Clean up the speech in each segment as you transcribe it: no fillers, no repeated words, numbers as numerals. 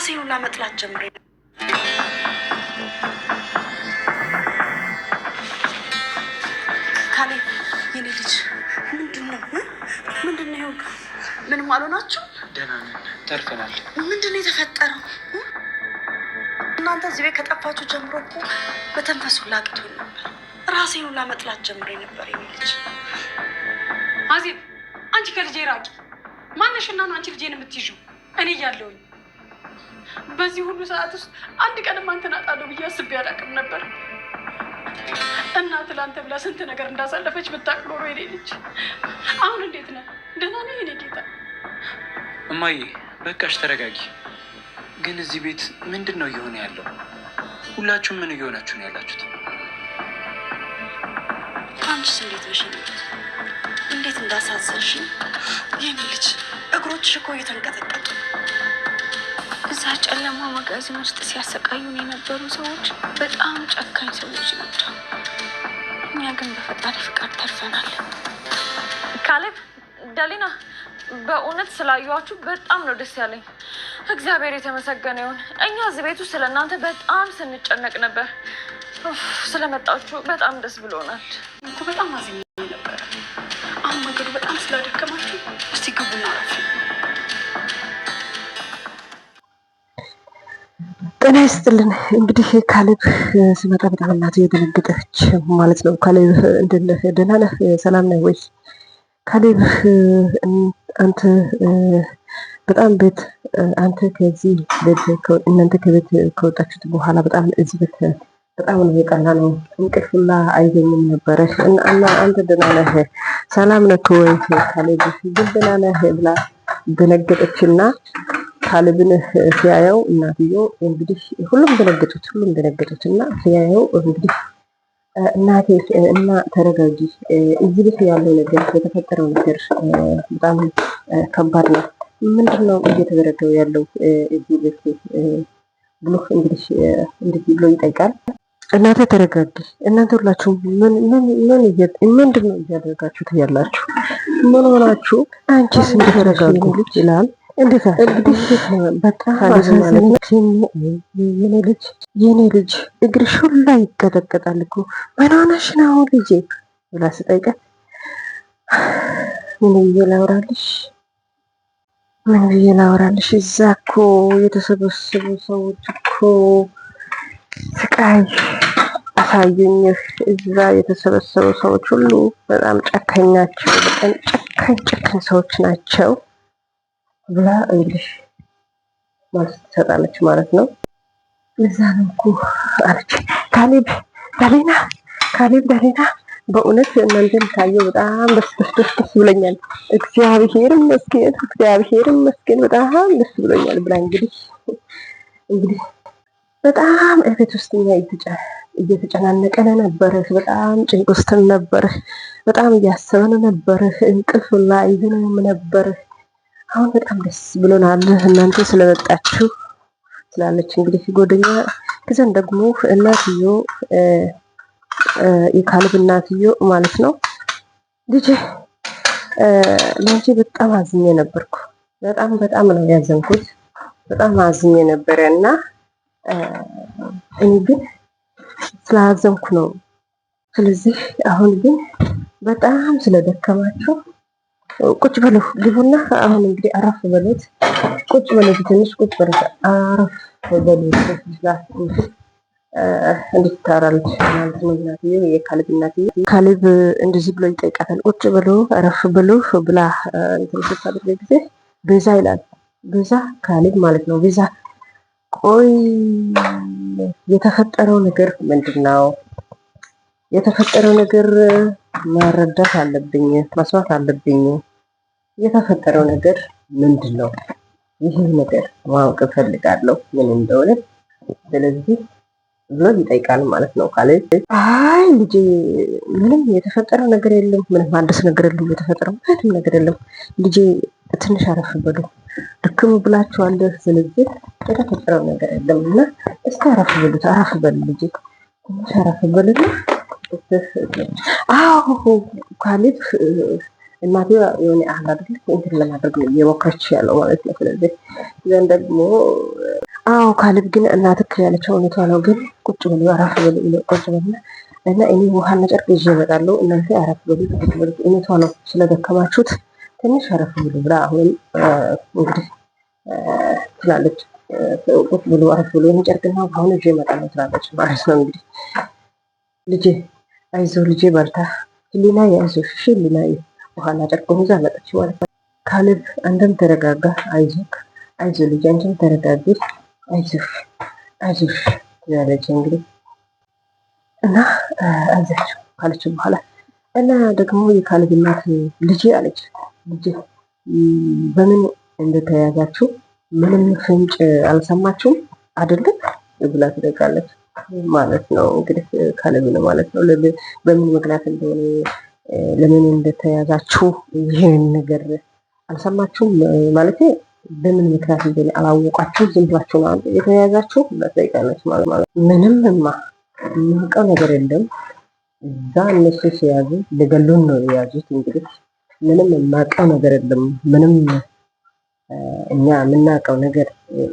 ራሴን ሁላ መጥላት ጀምሬ ካሌብ የኔ ልጅ ምንድነው ይሁን ምንም አልሆናችሁ? ደህና ነን፣ ተርፈናል። ምንድነው የተፈጠረው? እናንተ እዚህ ቤት ከጠፋችሁ ጀምሮ እኮ በተንፈሱ ላቅቶኝ ነበር። ራሴን ሁላ መጥላት ጀምሬ ነበር የኔ ልጅ። አዚብ አንቺ ከልጄ ራቂ። ማንሽና ነው አንቺ ልጄን የምትይዥው? እኔ እያለሁኝ በዚህ ሁሉ ሰዓት ውስጥ አንድ ቀንም አንተን አጣለሁ ብዬ አስቤ አላውቅም ነበር። እናት ለአንተ ብላ ስንት ነገር እንዳሳለፈች ብታውቅ ኖሮ የኔ ልጅ። አሁን እንዴት ነህ? ደህና ነህ የኔ ጌታ? እማዬ በቃሽ ተረጋጊ። ግን እዚህ ቤት ምንድን ነው እየሆነ ያለው? ሁላችሁም ምን እየሆናችሁ ነው ያላችሁት? አንቺስ እንዴት ነሽ? እንዴት እንዳሳዘንሽ የኔ ልጅ። እግሮችሽ እኮ እየተንቀጠቀጡ። እዛ ጨለማ መጋዘን ውስጥ ሲያሰቃዩን የነበሩ ሰዎች በጣም ጨካኝ ሰዎች ናቸው። እኛ ግን በፈጣሪ ፍቃድ ተርፈናል። ካሌብ፣ ዳሊና በእውነት ስላየኋችሁ በጣም ነው ደስ ያለኝ። እግዚአብሔር የተመሰገነ ይሁን። እኛ እዚህ ቤቱ ስለ እናንተ በጣም ስንጨነቅ ነበር። ስለመጣችሁ በጣም ደስ ብሎናል። እኮ በጣም አዝኜ ነበር። አሁን መንገዱ በጣም ስላደከማችሁ እስቲ ግቡና አረፍ። ጤና ይስጥልን። እንግዲህ ካሌብ ስመጣ በጣም እናቴ የደነገጠች ማለት ነው። ካሌብ እንደነህ ደህና ነህ? ሰላም ነህ ወይ? ካሌብ አንተ በጣም ቤት አንተ ከዚህ ቤት እናንተ ከቤት ከወጣችሁት በኋላ በጣም እዚህ ቤት በጣም ነው የቀና ነው። እንቅልፍላ አይገኝም ነበረ እና አንተ ደህና ነህ? ሰላም ነህ ወይ? ካሌብ ግን ደህና ነህ ብላ ደነገጠችና ካሌብን ሲያየው እናትየው እንግዲህ ሁሉም ደነገጡትና ሲያየው እንግዲህ እናቴ እና ተረጋጊ፣ እዚህ ቤት ያለው ነገር የተፈጠረው ነገር በጣም ከባድ ነው። ምንድነው እየተደረገው ያለው እዚህ ቤት ብሎ እንግዲህ እንደዚህ ብሎ ይጠይቃል። እናቴ ተረጋጊ፣ እናንተ ሁላችሁም ምንድነው እያደረጋችሁት ያላችሁ? ምን ሆናችሁ? አንቺስ እንደተረጋጉ ልጅ ይላል። እንዴት እንግዲህ በጣም ማለት የኔ ልጅ እግርሽ ሁላ ይቀጠቀጣል እኮ ምን ሆነሽ ነው ልጄ ብላ ስጠይቃት ምን ብዬ ላውራልሽ እዛ እኮ የተሰበሰቡ ሰዎች እኮ ስቃይ አሳዩኝ። እዛ የተሰበሰቡ ሰዎች ሁሉ በጣም ጨካኝ ናቸው፣ በጣም ጨካኝ ሰዎች ናቸው ብላ እንግዲህ ማለት ትሰጣለች ማለት ነው። እዛ ነው እኮ አለች። ካሌብ ዳሊና በእውነት እናንተን ካየሁ በጣም ደስ ብሎኛል። እግዚአብሔር ይመስገን በጣም ደስ ብሎኛል ብላ እንግዲህ በጣም ቤት ውስጥ እኛ እየተጨናነቀን ነበረ። በጣም ጭንቅ ውስጥ ነበረ። በጣም እያሰበን ነበረ። እንቅልፍ ላይ ይዘን ነበረ። አሁን በጣም ደስ ብሎናል እናንተ ስለመጣችሁ ስላለች እንግዲህ ጎደኛ ከዛን ደግሞ እናትዮ የካሌብ እናትዮ ማለት ነው ልጅ ለአንቺ በጣም አዝኜ ነበርኩ። በጣም ነው ያዘንኩት። በጣም አዝኜ ነበረ እና እኔ ግን ስላዘንኩ ነው። ስለዚህ አሁን ግን በጣም ስለደከማችሁ ቁጭ በሉ ግቡና አሁን እንግዲህ አረፍ በሉት። ቁጭ በሉት ትንሽ ቁጭ በሉት አረፍ በሉት እንድታራለች ማለት ነው። እናትዬ የካሌብ እናትዬ ካሌብ እንደዚህ ብሎ ይጠይቃታል። ቁጭ በሉ አረፍ በሉ ብላ እንትን ስትል ጊዜ ቤዛ ይላል። ቤዛ ካሌብ ማለት ነው። ቤዛ ቆይ የተፈጠረው ነገር ምንድነው? የተፈጠረው ነገር መረዳት አለብኝ፣ መስማት አለብኝ። የተፈጠረው ነገር ምንድነው? ይህ ነገር ማወቅ እፈልጋለሁ ምን እንደሆነ። ስለዚህ ብሎ ይጠይቃል ማለት ነው ካሌብ። አይ ልጄ ምንም የተፈጠረው ነገር የለም፣ ምንም አዲስ ነገር የለም፣ የተፈጠረው ምንም ነገር የለም ልጄ። ትንሽ አረፍ በሉ፣ ድክም ብላችኋል። ስለዚህ የተፈጠረው ነገር የለም እና እስቲ አረፍ በሉ ልጄ፣ ትንሽ አረፍ በሉና አዎ ካሌብ እናቴ የሆነ አህል አይደል እንትን ለማድረግ ነው እየሞከረች ያለው ማለት ነው። ስለዚህ ዘን ደግሞ አዎ ካሌብ ግን እናትክ ያለችው እውነቷ ነው። ግን ቁጭ ብሎ አረፍ ብሎ ቁጭ ብሎ እና እኔ ውሃና ጨርቅ ይዤ እመጣለሁ እናንተ አረፍ ብሎ ቁጭ ብሎ እውነቷ ነው። ስለደከማችሁት ትንሽ አረፍ ብሎ ብላ አሁን እንግዲህ ትላለች። ቁጭ ብሎ አረፍ ብሎ እኔ ጨርቅና ውሃውን ይዤ እመጣለሁ ትላለች ማለት ነው። እንግዲህ ልጄ አይዞ ልጄ በርታ፣ ህሊና አይዞሽ፣ እሺ ህሊና ውሃና ጨርቁን ይዛ መጣች ማለት ነው። ካሌብ አንተም ተረጋጋ፣ አይዞህ አይዞ ልጅ አንቺም ተረጋጊ፣ አይዞሽ አይዞሽ ትላለች እንግዲህ እና አይዛችሁ ካለች በኋላ እና ደግሞ የካሌብ እናት ልጄ አለች፣ ልጄ በምን እንደተያዛችሁ ምንም ፍንጭ አልሰማችሁም አይደለም ብላ ትጠይቃለች ማለት ነው። እንግዲህ ካሌብ ነው ማለት ነው። በምን ምክንያት እንደሆነ ለምን እንደተያዛችሁ ይህን ነገር አልሰማችሁም ማለት በምን ምክንያት እንደሆነ አላወቃችሁ ዝም ብላችሁ ነው የተያያዛችሁ ትጠይቃለች ማለት ነው። ምንምማ የማውቀው ነገር የለም እዛ እነሱ ሲያዙ ሊገሉን ነው የያዙት። እንግዲህ ምንም የማውቀው ነገር የለም፣ ምንም እኛ የምናውቀው ነገር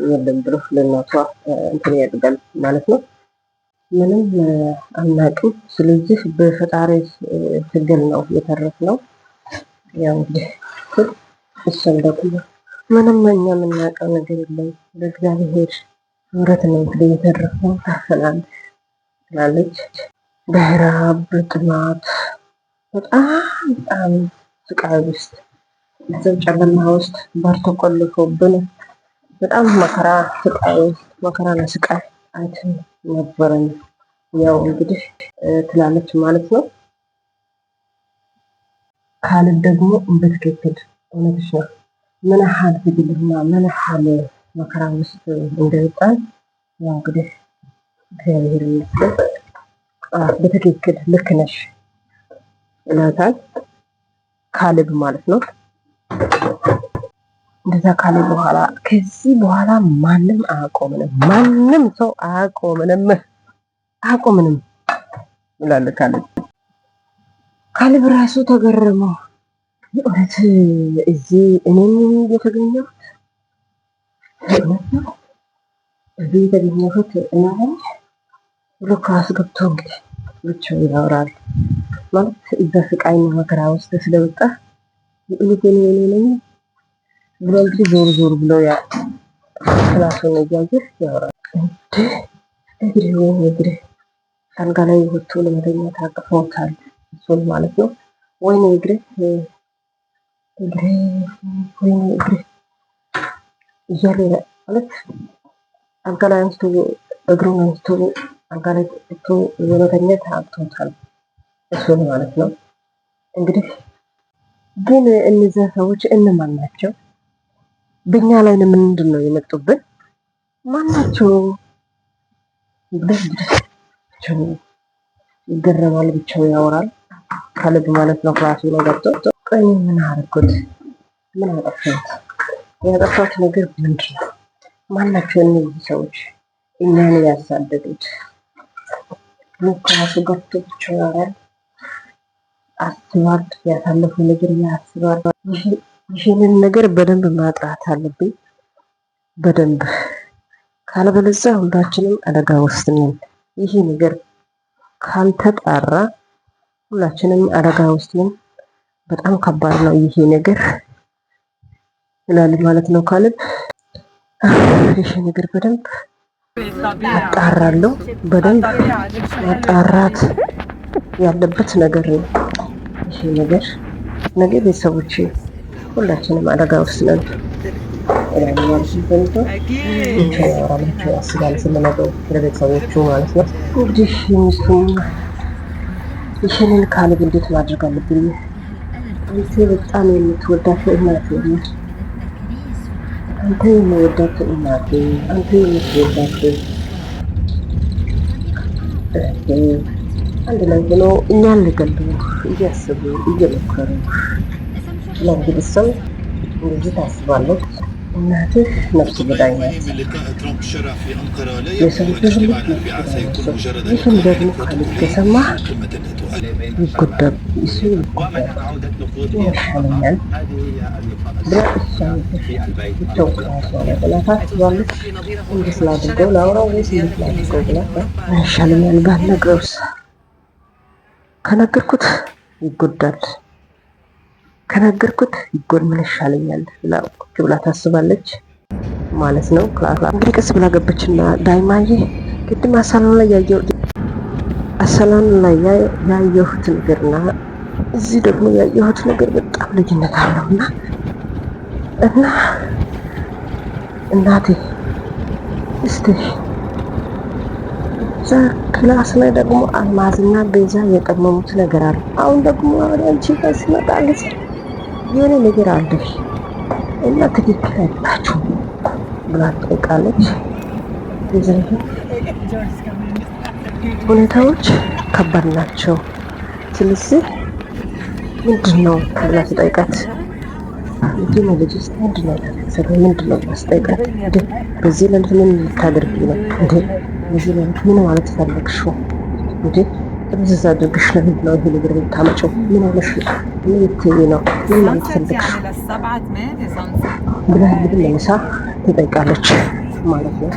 የለም ብሎ ለእናቷ እንትን ያደርጋል ማለት ነው። ምንም አናውቅም፣ ስለዚህ በፈጣሪ ትግል ነው የተረፍነው። ያው እንግዲህ እሷም ደግሞ ምንም እኛ የምናውቀው ነገር የለም በእግዚአብሔር ምሕረት ነው እንግዲህ የተረፍነው ታፈናል ትላለች። በረሃብ በጥማት በጣም ስቃይ ውስጥ እዛው ጨለማ ውስጥ በር ተቆልፎብን በጣም መከራ ስቃይ ውስጥ መከራና ስቃይ አይተን ነበረን። ያው እንግዲህ ትላለች ማለት ነው። ካሌብ ደግሞ በትክክል እውነትሽ ነው። ምን ያህል ትግልና ምን ያህል መከራ ውስጥ እንደወጣን ያው እንግዲህ እግዚአብሔር ይመስገን በትክክል ልክ ነሽ ይላታል ካሌብ ማለት ነው። እንደዛ ካለ በኋላ ከዚህ በኋላ ማንም አያቆምንም፣ ማንም ሰው አያቆምንም ይላል ካሌብ። ካሌብ ራሱ ተገረመው። እውነት እዚህ እኔም የተገኘሁት እውነት ነው እዚህ የተገኘሁት እና ብሎ ክላስ ገብቶ እንግዲህ ብቻው ያወራል ማለት እዛ ስቃይና መከራ ውስጥ ስለወጣ እውነት እኔ ነኝ ብሎ እንግዲህ ዞር ብሎ ያ ክላሱን እያየ ያወራል። እንግዲህ አልጋ ላይ ወጥቶ ለመተኛት አቅፎታል እሱን ማለት ነው። ወይኔ እግሬ እያለ ማለት አልጋ ላይ አንስቶ እግሩን አንስቶ አልጋ ላይ ወጥቶ ለመተኛት አቅቶታል እሱን ማለት ነው። እንግዲህ ግን እነዚያ ሰዎች እነማን ናቸው? በእኛ ላይ ምንድን ነው የመጡብን? ማናቸው? ብቻው ይገረማል፣ ብቻው ያወራል ካሌብ ማለት ነው። ክላሱ ነው ገብቶ ቆይ ምን አደረኩት? ምን አጠፋሁት? ያጠፋሁት ነገር ምንድን ነው? ማናቸው እነዚህ ሰዎች እኛን ያሳደዱት? ክላሱ ገብቶ ብቻው ያወራል፣ አስባል፣ ያሳለፉ ነገር ያስባል። ይህንን ነገር በደንብ ማጥራት አለብኝ በደንብ ካለበለዚያ ሁላችንም አደጋ ውስጥ ነን። ይሄ ነገር ካልተጣራ ሁላችንም አደጋ ውስጥ ነን። በጣም ከባድ ነው ይሄ ነገር ይላል ማለት ነው ካሌብ። ይሄ ነገር በደንብ አጣራለሁ። በደንብ ማጣራት ያለበት ነገር ነው ይሄ ነገር። ነገ ቤተሰቦቼ ሁላችንም አደጋ ውስጥ ነን ያስባል ስለነገው ለቤተሰቦቹ ማለት ነው። እንግዲህ ሚስቱም ይህንን ካሌብ እንዴት ማድረግ አለብኝ? አንተ በጣም የምትወዳት እናቴ ነች። አንተ የምወዳት እናቴ፣ አንተ የምትወዳት አንድ ላይ ሆኖ እኛን ሊገሉ እያስቡ እየሞከሩ ለእንግዲህ ሰው እንደዚህ ታስባለች። እናትህ ነፍስ ገዳይ ናት። የሰው ልጅ ይህም ደግሞ ከልብ ከሰማ ይጎዳል፣ እሱ ይጎዳል፣ ይሻለኛል ብላ እሷ ብቻው ብላ ታስባለች። እንዴት ላድርገው ላውራው ወይስ እንዴት ላድርገው ብላ ይሻለኛል ባልነግረውስ ከነገርኩት ይጎዳል ከነገርኩት ይጎድ ምን ይሻለኛል ብላ ቁጭ ብላ ታስባለች ማለት ነው። እንግዲህ ቀስ ብላ ገበችና ዳይማዬ ቅድም አሳላን ላይ ያየሁት ነገርና እዚህ ደግሞ ያየሁት ነገር በጣም ልዩነት አለውና እና እናቴ እስቲ እዛ ክላስ ላይ ደግሞ አልማዝና ቤዛ የቀመሙት ነገር አለ። አሁን ደግሞ አንቺ ጋር ሲመጣልሽ የሆነ ነገር አለሽ እና ትክክል አይደላችሁ ብላ ትጠይቃለች። ሁኔታዎች ከባድ ናቸው። ስለዚህ ምንድን ነው ብላ ትጠይቃት። እንዲህ ነው ልጅ ስ ምንድን ነው ምንድን ነው ብላ ትጠይቃት። በዚህ ሌሊት ምን ልታደርጊ ነው እንዴ? በዚህ ሌሊት ምን ማለት ፈለግሽው እንዴ? ጥብዝዝ አድርግሽ ለምንድን ነው ይሄ ነገር የምታመጪው? ምን ሆነሽ ምን ልትይ ነው? ምን ማለት ፈለግሽው ብላ እንግዲህ መልሳ ትጠይቃለች ማለት ነው።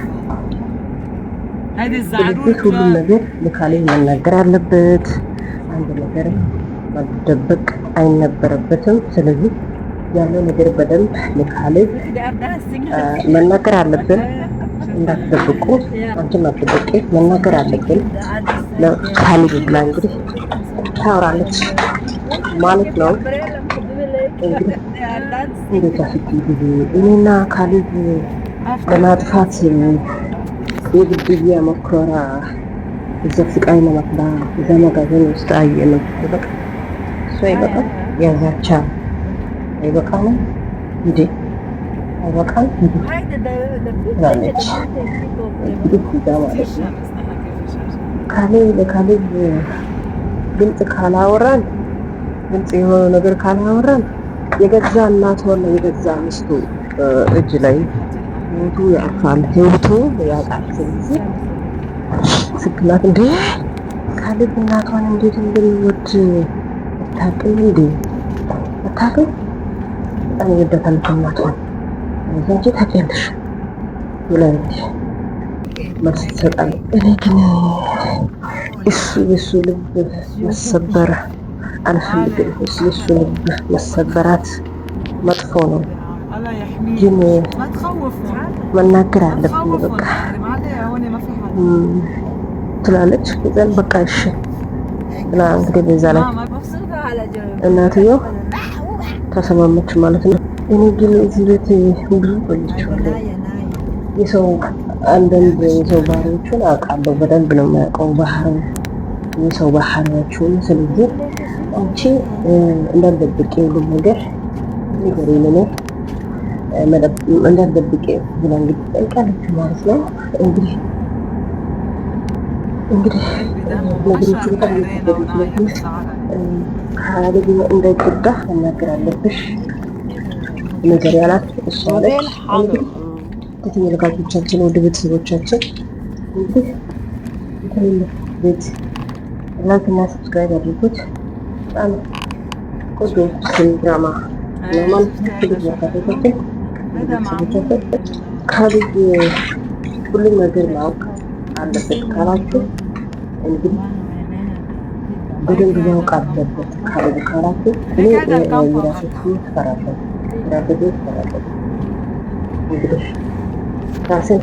ስለዚህ ሁሉም ነገር ለካሌብ መናገር አለበት። አንድ ነገር መደበቅ አይነበረበትም። ስለዚህ ያለው ነገር በደንብ ለካሌብ መናገር አለብን። እንዳትደብቁ፣ አንቺም አትደብቂ፣ መናገር አለብን ለካሌብ ብላ እንግዲህ ታወራለች ማለት ነው። እንግዲህ እንዴት አፍቲ ጊዜ እኔና ካሌብ ለማጥፋት የግድያ ሙከራ እዛ ስቃይ ለመክራ እዛ መጋዘን ውስጥ አየነው። በቃ እሱ አይበቃም፣ ያዛቻ አይበቃም እንዴ? አይበቃም እንዴ? ትላለች እንግዲህ እዛ ማለት ነው። ለካሌብ ድምፅ ካላወራን፣ ድምፅ የሆነ ነገር ካላወራን የገዛ እናቷና የገዛ ሚስቱ እጅ ላይ ህይወቱ ያልፋል፣ ህይወቱ ያጣል። ስለዚህ ስክላት እንዴ ካሌብ እናቷን እንዴት እንደሚወድ አታውቅም እንዴ? አታውቅም? በጣም ይወዳታል እናቷን። አንቺ ታውቂያለሽ ብላለች። መልስ ትሰጣለች። እኔ ግን የእሱ ልብ መሰበር አልፈልግም። የእሱ ልብ መሰበራት መጥፎ ነው፣ ግን መናገር አለብኝ በቃ ትላለች። ከዛን በቃ እሺ ብላ እንግዲህ በዛ ላይ እናትየው ተሰማመች ማለት ነው። እኔ ግን እዚህ ቤት ብዙ ቆይቻለሁ። አንዳንድ የሰው ባህሪዎችን አውቃለሁ፣ በደንብ ነው የሚያውቀው የሰው ባህሪያቸውን። ስለዚህ አንቺ እንዳትደብቂ ሁሉም ነገር ንገሪኝ፣ እኔ እንዳትደብቂ ብላ እንግዲህ ጠይቃለች ማለት ነው። እንግዲህ ነገሮቹ በጣም እየተገዱ ካሌብ እንዳይጎዳ መናገር አለብሽ ነገር ያላት እሷ አለች። እንግዲህ ተመልካቾቻችን ወደ ቤተሰቦቻችን እንግዲህ ቤት ላይክ እና ሰብስክራይብ አድርጉት። በጣም ቆንጆ ድራማ ነው ማለት ነው። ቤተሰቦቻችን ካሌብ ሁሉም ነገር ማወቅ አለበት ካላችሁ እንግዲህ በደንብ ማወቅ አለበት ካሌብ ካላችሁ እኔ የራሴ ትፈራለሁ እንግዲህ ራሴን